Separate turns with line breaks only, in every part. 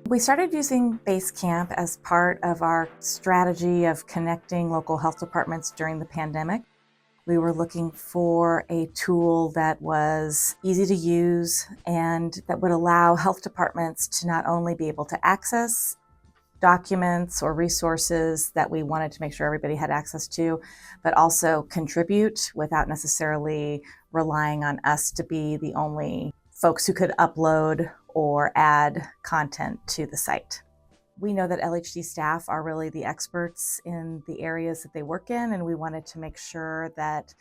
We started using Basecamp as part of our strategy of connecting local health departments during the pandemic. We were looking for a tool that was easy to use and that would allow health departments to not only be able to access documents or resources that we wanted to make sure everybody had access to, but also contribute without necessarily relying on us to be the only folks who could upload or add content to the site. We know that LHD staff are really the experts in the areas that they work in, and we wanted to make sure that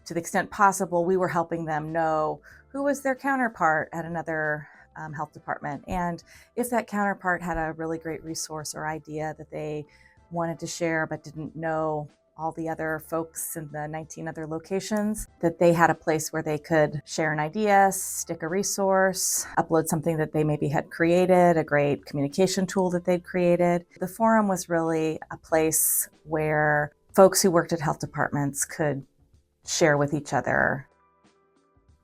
to the extent possible, we were helping them know who was their counterpart at another health department. And if that counterpart had a really great resource or idea that they wanted to share but didn't know all the other folks in the 19 other locations, that they had a place where they could share an idea, stick a resource, upload something that they maybe had created, a great communication tool that they'd created. The forum was really a place where folks who worked at health departments could share with each other.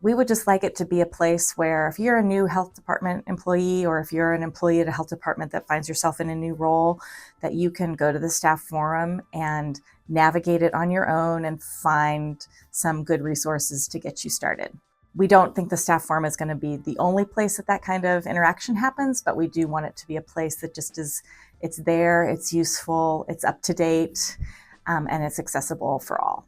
We would just like it to be a place where if you're a new health department employee or if you're an employee at a health department that finds yourself in a new role, that you can go to the staff forum and navigate it on your own and find some good resources to get you started. We don't think the staff forum is going to be the only place that kind of interaction happens, but we do want it to be a place that just is, it's there, it's useful, it's up to date, and it's accessible for all.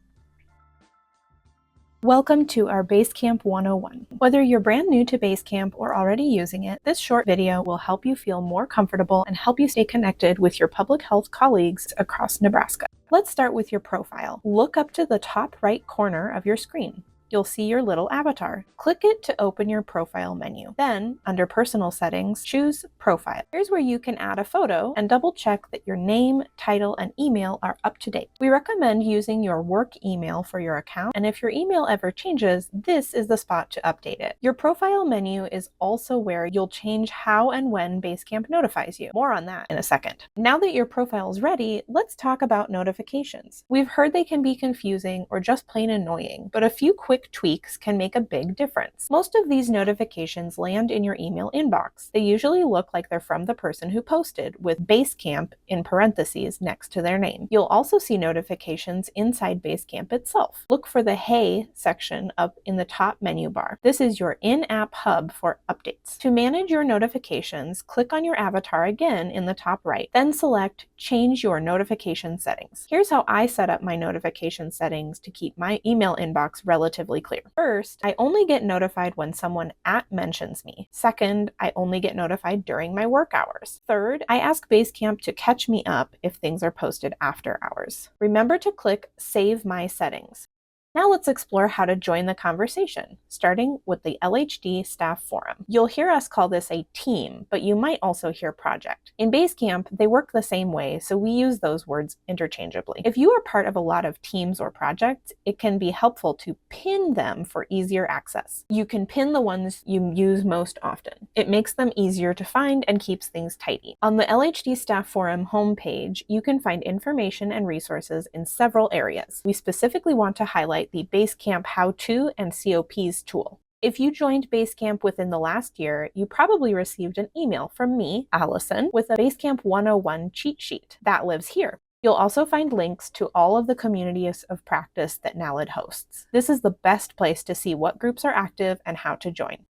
Welcome to our Basecamp 101. Whether you're brand new to Basecamp or already using it, this short video will help you feel more comfortable and help you stay connected with your public health colleagues across Nebraska. Let's start with your profile. Look up to the top right corner of your screen. You'll see your little avatar. Click it to open your profile menu. Then, under Personal Settings, choose Profile. Here's where you can add a photo and double check that your name, title, and email are up to date. We recommend using your work email for your account, and if your email ever changes, this is the spot to update it. Your profile menu is also where you'll change how and when Basecamp notifies you. More on that in a second. Now that your profile is ready, let's talk about notifications. We've heard they can be confusing or just plain annoying, but a few quick tweaks can make a big difference. Most of these notifications land in your email inbox. They usually look like they're from the person who posted, with Basecamp in parentheses next to their name. You'll also see notifications inside Basecamp itself. Look for the Hey section up in the top menu bar. This is your in-app hub for updates. To manage your notifications, click on your avatar again in the top right, then select Change Your Notification Settings. Here's how I set up my notification settings to keep my email inbox relatively clear. First, I only get notified when someone mentions me. Second, I only get notified during my work hours. Third, I ask Basecamp to catch me up if things are posted after hours. Remember to click Save My Settings. Now let's explore how to join the conversation, starting with the LHD staff forum. You'll hear us call this a team, but you might also hear project. In Basecamp, they work the same way, so we use those words interchangeably. If you are part of a lot of teams or projects, it can be helpful to pin them for easier access. You can pin the ones you use most often. It makes them easier to find and keeps things tidy. On the LHD staff forum homepage, you can find information and resources in several areas. We specifically want to highlight the Basecamp How-To and COPs tool. If you joined Basecamp within the last year, you probably received an email from me, Allison, with a Basecamp 101 cheat sheet. That lives here. You'll also find links to all of the communities of practice that NALED hosts. This is the best place to see what groups are active and how to join.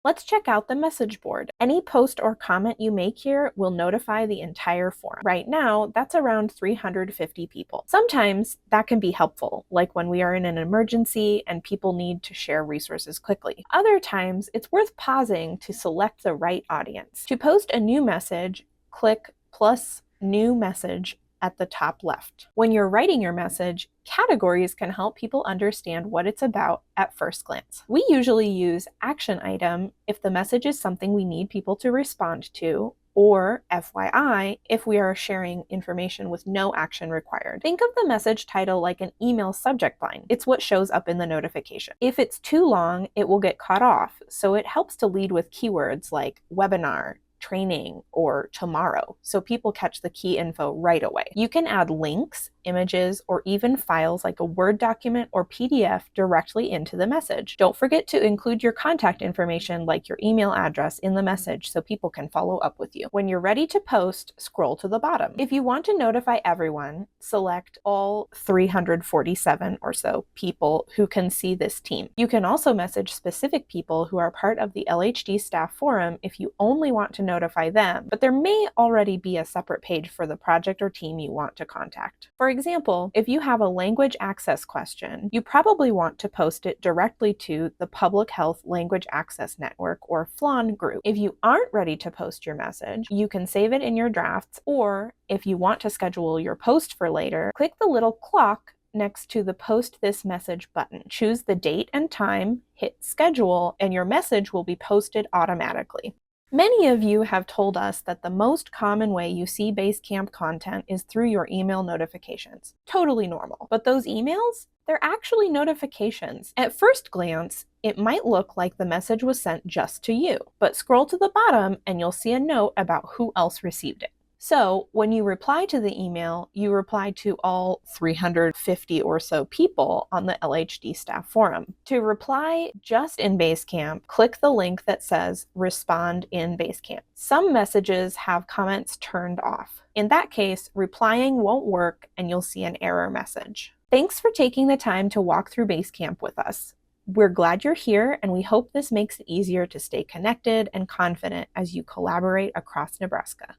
Let's check out the message board. Any post or comment you make here will notify the entire forum. Right now, that's around 350 people. Sometimes that can be helpful, like when we are in an emergency and people need to share resources quickly. Other times, it's worth pausing to select the right audience. To post a new message, click plus new message at the top left. When you're writing your message, categories can help people understand what it's about at first glance. We usually use action item if the message is something we need people to respond to, or FYI if we are sharing information with no action required. Think of the message title like an email subject line. It's what shows up in the notification. If it's too long, it will get cut off, so it helps to lead with keywords like webinar, training, or tomorrow, so people catch the key info right away. You can add links images, or even files like a Word document or PDF directly into the message. Don't forget to include your contact information like your email address in the message so people can follow up with you. When you're ready to post, scroll to the bottom. If you want to notify everyone, select all 347 or so people who can see this team. You can also message specific people who are part of the LHD staff forum if you only want to notify them, but there may already be a separate page for the project or team you want to contact. For example, if you have a language access question, you probably want to post it directly to the Public Health Language Access Network or FLAN group. If you aren't ready to post your message, you can save it in your drafts, or if you want to schedule your post for later, click the little clock next to the Post This Message button. Choose the date and time, hit schedule, and your message will be posted automatically. Many of you have told us that the most common way you see Basecamp content is through your email notifications. Totally normal. But those emails, they're actually notifications. At first glance, it might look like the message was sent just to you, but scroll to the bottom and you'll see a note about who else received it. So when you reply to the email, you reply to all 350 or so people on the LHD staff forum. To reply just in Basecamp, click the link that says Respond in Basecamp. Some messages have comments turned off. In that case, replying won't work and you'll see an error message. Thanks for taking the time to walk through Basecamp with us. We're glad you're here, and we hope this makes it easier to stay connected and confident as you collaborate across Nebraska.